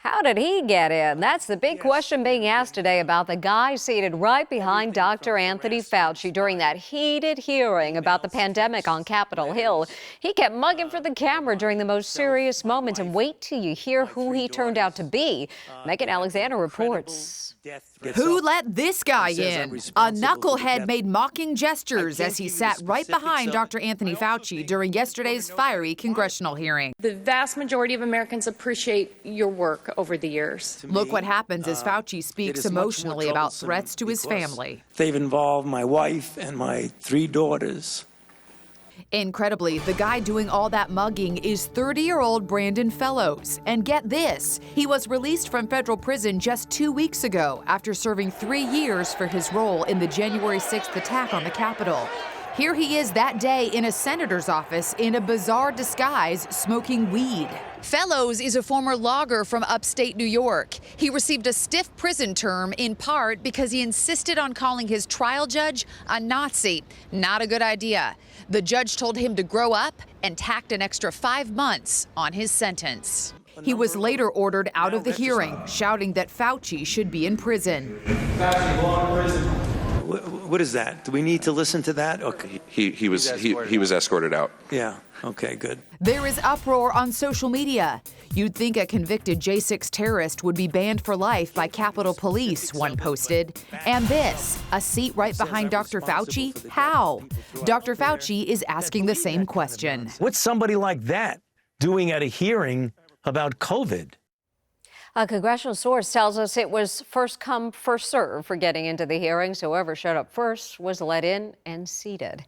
How did he get in? That's the big question being asked today about the guy seated right behind Dr. Anthony Fauci during that heated hearing about the pandemic on Capitol Hill. He kept mugging for the camera during the most serious moments, and wait till you hear who he turned out to be. Megan Alexander reports. Who let this guy in? A knucklehead made mocking gestures as he sat right behind Dr. Anthony Fauci during yesterday's fiery congressional hearing. The vast majority of Americans appreciate your work over the years. Look what happens as Fauci speaks emotionally about threats to his family. They've involved my wife and my 3 daughters. Incredibly, the guy doing all that mugging is 30-year-old Brandon Fellows. And get this, he was released from federal prison just 2 weeks ago after serving 3 years for his role in the January 6th attack on the Capitol. Here he is that day in a senator's office in a bizarre disguise, smoking weed. Fellows is a former logger from upstate New York. He received a stiff prison term in part because he insisted on calling his trial judge a Nazi. Not a good idea. The judge told him to grow up and tacked an extra 5 months on his sentence. He was later ordered out of the hearing, shouting that Fauci should be in prison. What is that? Do we need to listen to that? Okay. He was escorted out. Yeah. Okay, good. There is uproar on social media. You'd think a convicted J6 terrorist would be banned for life by Capitol Police, one posted. And this, a seat right behind Dr. Fauci? How? Dr. Fauci is asking the same question. What's somebody like that doing at a hearing about COVID? A congressional source tells us it was first come, first served for getting into the hearings. Whoever showed up first was let in and seated.